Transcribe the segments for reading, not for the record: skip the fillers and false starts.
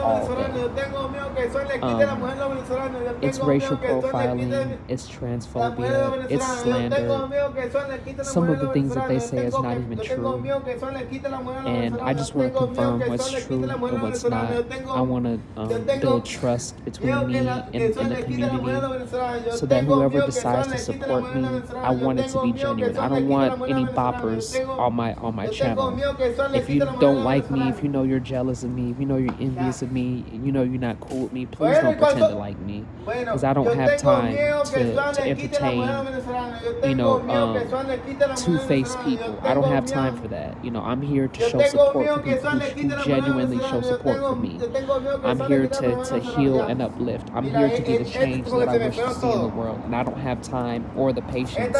all day. It's racial profiling, it's transphobia, it's slander. Some of the things that they say is not even true. And I just want to confirm what's true and what's not. I want to build trust between me and the community so that whoever decides to support me, I want it to be genuine. I don't want any boppers on my channel. If you don't like me, if you know you're jealous of me, if you know you're envious of me, and you know you're not cool with me, please don't pretend to like me, because I don't have time to entertain, two-faced people. I don't have time for that. I'm here to show support for people who genuinely show support for me. I'm here to heal and uplift. I'm here to be the change that I wish to see in the world, and I don't have time or the patience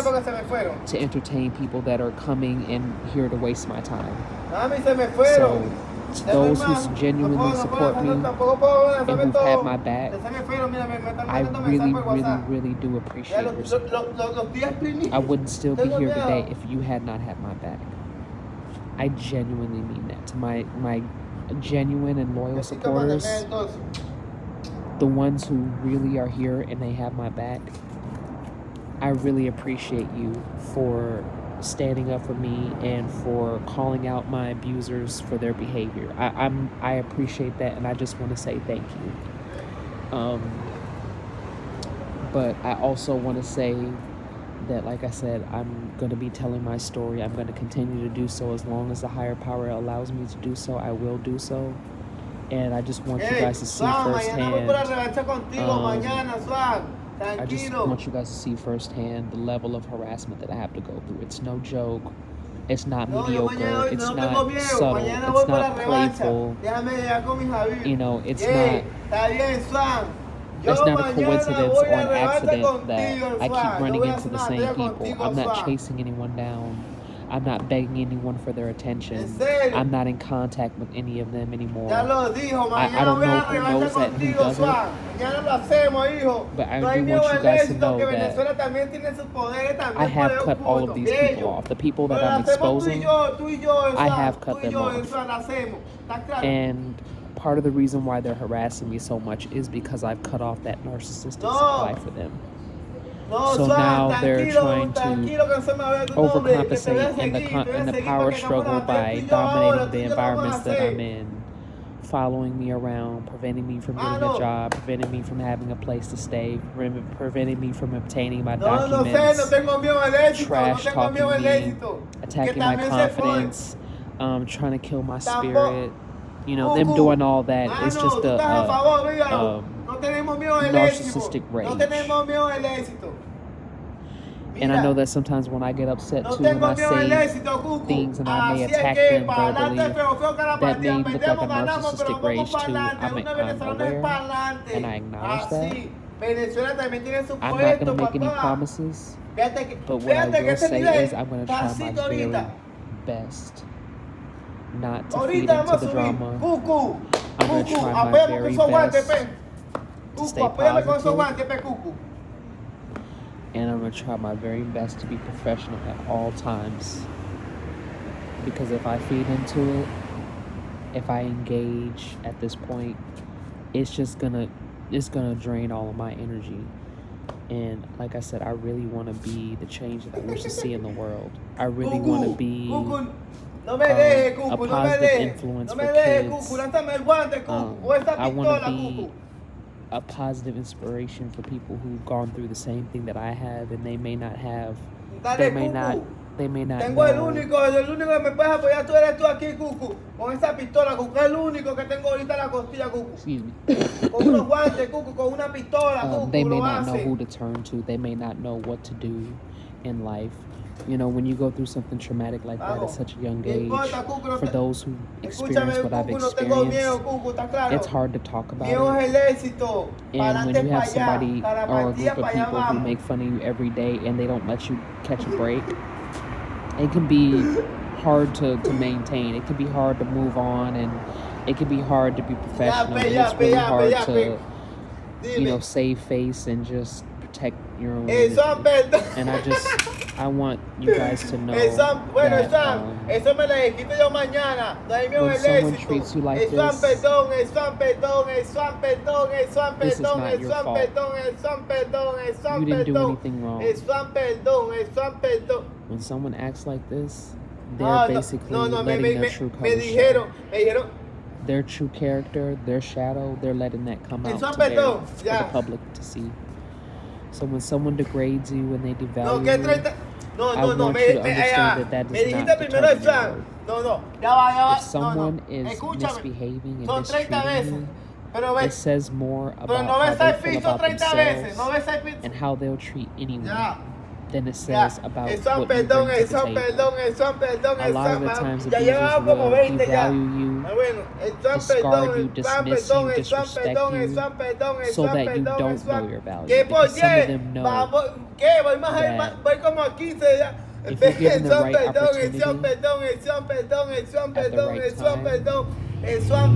to entertain people that are coming in here to waste my time. So, to those who genuinely support me and who've had my back, I really, really, really do appreciate your support. I wouldn't still be here today if you had not had my back. I genuinely mean that. To my genuine and loyal supporters, the ones who really are here and they have my back, I really appreciate you for standing up for me and for calling out my abusers for their behavior. I appreciate that, and I just want to say thank you. But I also want to say that, like I said, I'm going to be telling my story. I'm going to continue to do so as long as the higher power allows me to do so. I will do so. And I just want you guys to see firsthand. I just want you guys to see firsthand the level of harassment that I have to go through. It's no joke. It's not mediocre. It's not subtle. It's not playful. It's not a coincidence or an accident that I keep running into the same people. I'm not chasing anyone down. I'm not begging anyone for their attention. I'm not in contact with any of them anymore. I don't know who knows that and who doesn't. But I do want you guys to know that I have cut all of these people off. The people that I'm exposing, I have cut them off. And part of the reason why they're harassing me so much is because I've cut off that narcissistic supply for them. So now they're trying to overcompensate in the power struggle by dominating the environments that I'm in, following me around, preventing me from getting a job, preventing me from having a place to stay, preventing me from obtaining my documents, trash talking me, attacking my confidence, trying to kill my spirit. Them doing all that is just a narcissistic rage. And I know that sometimes when I get upset too, and I say things and I may attack them verbally, that may look like a narcissistic rage too. I'm aware and I acknowledge that. I'm not going to make any promises, but what I will say is I'm going to try my very best not to feed into the drama. I'm going to try my very best to stay positive. And I'm going to try my very best to be professional at all times. Because if I feed into it, if I engage at this point, it's gonna drain all of my energy. And like I said, I really want to be the change that I wish to see in the world. I really want to be a positive influence for kids. I want to be a positive inspiration for people who've gone through the same thing that I have, and they may not know. Excuse me. They may not know who to turn to. They may not know what to do in life. When you go through something traumatic like that at such a young age, for those who experience what I've experienced, it's hard to talk about it. And when you have somebody or a group of people who make fun of you every day and they don't let you catch a break, it can be hard to maintain. It can be hard to move on, and it can be hard to be professional. And it's really hard to, save face and just protect your own energy. And I want you guys to know that when someone treats you like this is not your fault. You didn't do anything wrong. When someone acts like this, they're basically letting their true colors show. Their true character, their shadow, they're letting that come out for the public to see. So when someone degrades you, when they devalue you, I want you to understand that does not determine your worth. If someone is misbehaving and mistreating you, it says more about how they feel about themselves and how they'll treat anyone than it says about what you bring to the table. A lot of the times abusers will devalue you, discard you, dismiss you, disrespect you, so that you don't know your value. Because some of them know that if you're given the right opportunity at the right time,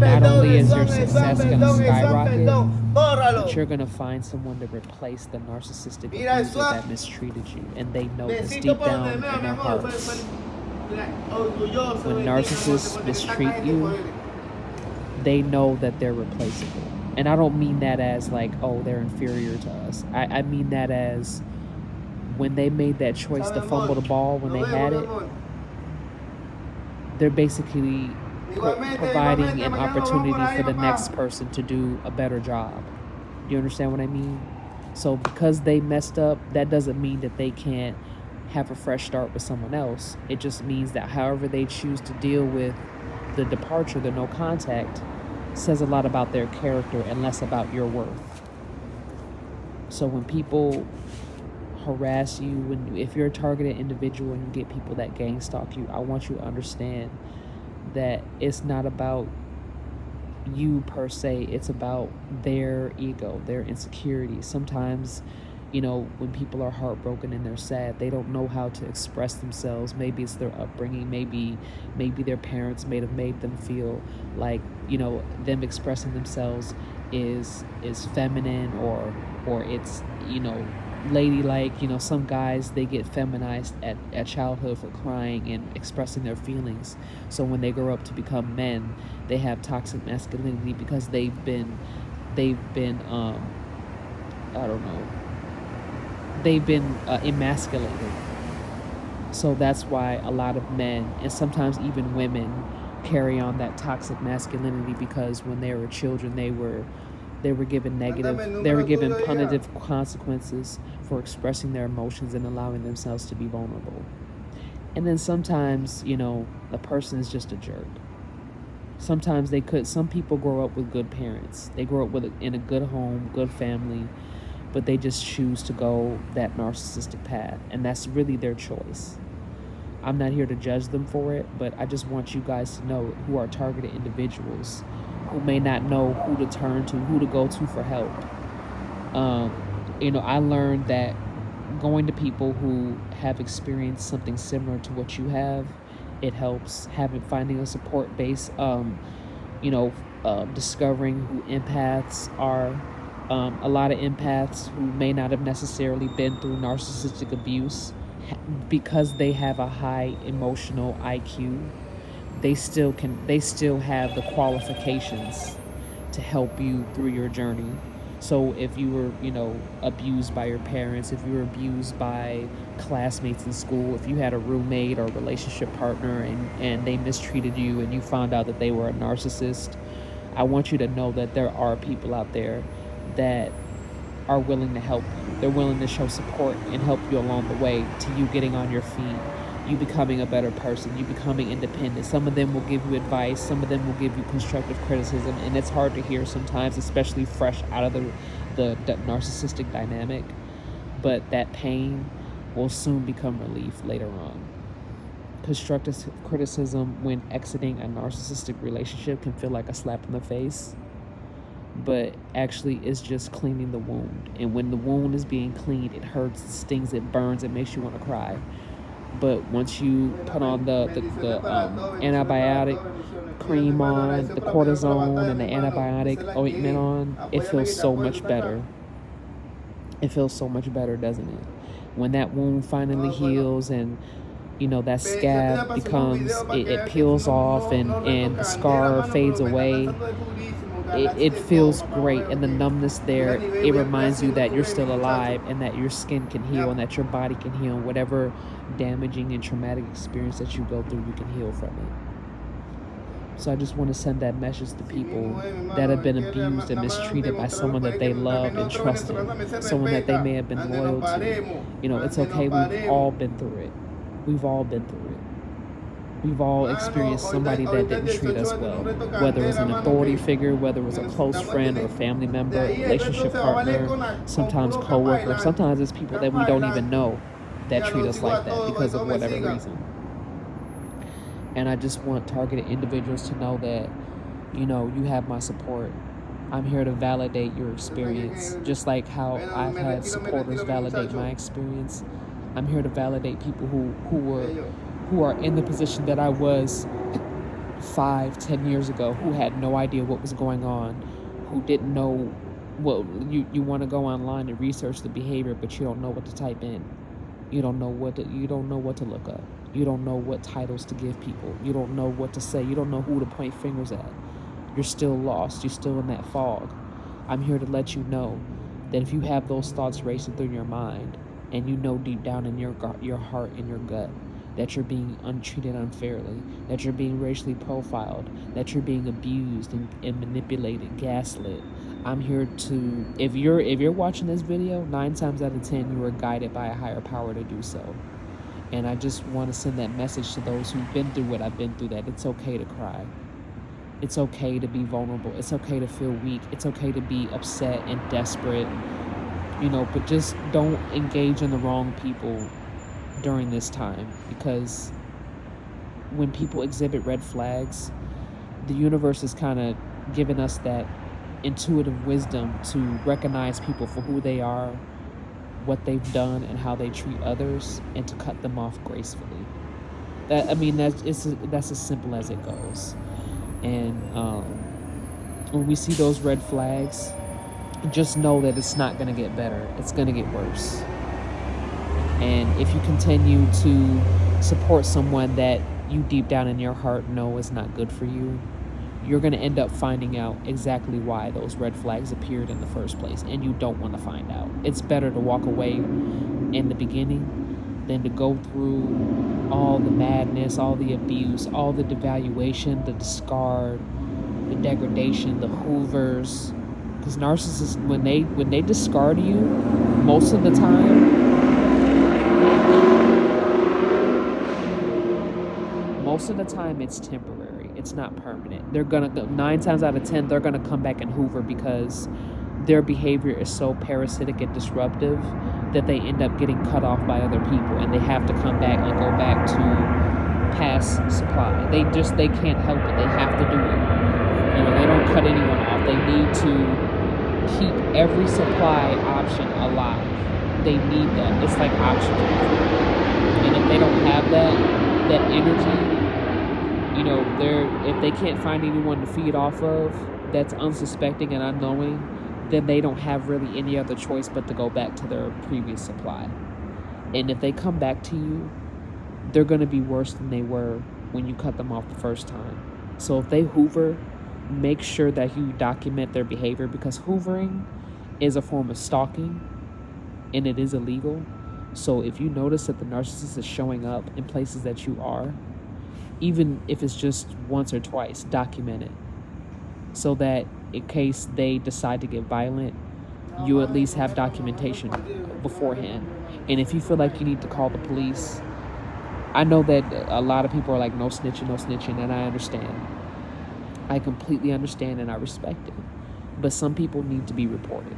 not only is your success going to skyrocket, but you're going to find someone to replace the narcissistic abuser that mistreated you. And they know this deep down in their hearts. When narcissists mistreat you, they know that they're replaceable. And I don't mean that as like, oh, they're inferior to us. I mean that as when they made that choice to fumble the ball when they had it, they're basically providing an opportunity for the next person to do a better job. Do you understand what I mean? So because they messed up, that doesn't mean that they can't have a fresh start with someone else. It just means that however they choose to deal with the departure, the no contact, says a lot about their character and less about your worth. So when people harass you, if you're a targeted individual and you get people that gang stalk you, I want you to understand that it's not about you per se, it's about their ego, their insecurity. Sometimes, when people are heartbroken and they're sad, they don't know how to express themselves. Maybe it's their upbringing, maybe their parents may have made them feel like, them expressing themselves is feminine or it's, ladylike. Some guys, they get feminized at childhood for crying and expressing their feelings. So when they grow up to become men, they have toxic masculinity because they've been emasculated. So that's why a lot of men, and sometimes even women, carry on that toxic masculinity, because when they were children, they were given punitive consequences for expressing their emotions and allowing themselves to be vulnerable. And then sometimes, a person is just a jerk. Sometimes some people grow up with good parents. They grow up in a good home, good family, but they just choose to go that narcissistic path, and that's really their choice. I'm not here to judge them for it, but I just want you guys to know who are targeted individuals who may not know who to turn to, who to go to for help. I learned that going to people who have experienced something similar to what you have, it helps. Finding a support base, discovering who empaths are. A lot of empaths who may not have necessarily been through narcissistic abuse, because they have a high emotional IQ, they still have the qualifications to help you through your journey. So if you were, abused by your parents, if you were abused by classmates in school, if you had a roommate or relationship partner and they mistreated you and you found out that they were a narcissist, I want you to know that there are people out there that are willing to help you. They're willing to show support and help you along the way to you getting on your feet, you becoming a better person, you becoming independent. Some of them will give you advice, some of them will give you constructive criticism, and it's hard to hear sometimes, especially fresh out of the narcissistic dynamic, but that pain will soon become relief later on. Constructive criticism when exiting a narcissistic relationship can feel like a slap in the face, but actually it's just cleaning the wound. And when the wound is being cleaned, it hurts, it stings, it burns, it makes you want to cry. But once you put on the antibiotic cream on, the cortisone and the antibiotic ointment on, it feels so much better. it feels so much better, doesn't it? When that wound finally heals and, you know, that scab becomes, it peels off and the scar fades away. It feels great, and the numbness there, it reminds you that you're still alive and that your skin can heal and that your body can heal. Whatever damaging and traumatic experience that you go through, you can heal from it. So I just want to send that message to people that have been abused and mistreated by someone that they loved and trusted, someone that they may have been loyal to. You know, it's okay. We've all been through it. We've all been through it. We've all experienced somebody that didn't treat us well, whether it was an authority figure, whether it was a close friend or family member, relationship partner, sometimes co-worker, sometimes it's people that we don't even know that treat us like that because of whatever reason. And I just want targeted individuals to know that, you know, you have my support. I'm here to validate your experience, just like how I've had supporters validate my experience. I'm here to validate people who are in the position that I was 5-10 years ago, who had no idea what was going on, who didn't know. Well, you want to go online and research the behavior, but you don't know what to type in. You don't know what to look up. You don't know what titles to give people. You don't know what to say. You don't know who to point fingers at. You're still lost. You're still in that fog. I'm here to let you know that if you have those thoughts racing through your mind, and you know deep down in your heart and your gut that you're being untreated unfairly, that you're being racially profiled, that you're being abused and manipulated, gaslit, I'm here to, if you're watching this video, 9 times out of 10 you were guided by a higher power to do so. And I just want to send that message to those who've been through what I've been through, that it's okay to cry. It's okay to be vulnerable. It's okay to feel weak. It's okay to be upset and desperate, you know, but just don't engage in the wrong people during this time, because when people exhibit red flags, the universe is kind of giving us that intuitive wisdom to recognize people for who they are, what they've done, and how they treat others, and to cut them off gracefully. That's as simple as it goes. And when we see those red flags, just know that it's not going to get better. It's going to get worse. And if you continue to support someone that you deep down in your heart know is not good for you, you're going to end up finding out exactly why those red flags appeared in the first place, and you don't want to find out. It's better to walk away in the beginning than to go through all the madness, all the abuse, all the devaluation, the discard, the degradation, the hoovers. Because narcissists, when they discard you, most of the time it's temporary. It's not permanent. They're gonna, 9 times out of 10, they're gonna come back and hoover because their behavior is so parasitic and disruptive that they end up getting cut off by other people, and they have to come back and go back to past supply. They can't help it. They have to do it. You know, they don't cut anyone off. They need to keep every supply option alive. They need that. It's like oxygen. And if they don't have that energy, you know, if they can't find anyone to feed off of that's unsuspecting and unknowing, then they don't have really any other choice but to go back to their previous supply. And if they come back to you, they're going to be worse than they were when you cut them off the first time. So if they hoover, make sure that you document their behavior, because hoovering is a form of stalking and it is illegal. So if you notice that the narcissist is showing up in places that you are, even if it's just once or twice, document it, so that in case they decide to get violent, you at least have documentation beforehand. And if you feel like you need to call the police, I know that a lot of people are like, no snitching, and I understand. I completely understand and I respect it. But some people need to be reported.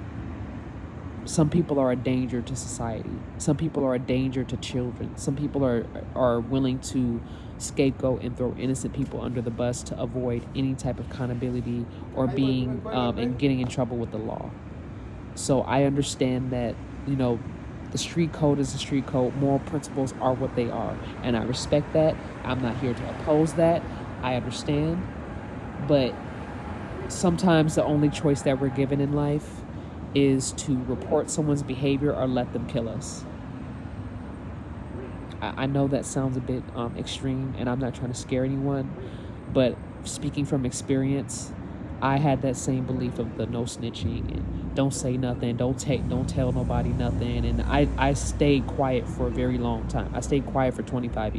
Some people are a danger to society. Some people are a danger to children. Some people are willing to scapegoat and throw innocent people under the bus to avoid any type of accountability or being and getting in trouble with the law. So I understand that, you know, the street code is the street code. Moral principles are what they are, and I respect that. I'm not here to oppose that. I understand, but sometimes the only choice that we're given in life is to report someone's behavior or let them kill us. I know that sounds a bit extreme, and I'm not trying to scare anyone, but speaking from experience, I had that same belief of the no snitching and don't say nothing, don't tell nobody nothing, and I stayed quiet for a very long time. I stayed quiet for 25 years.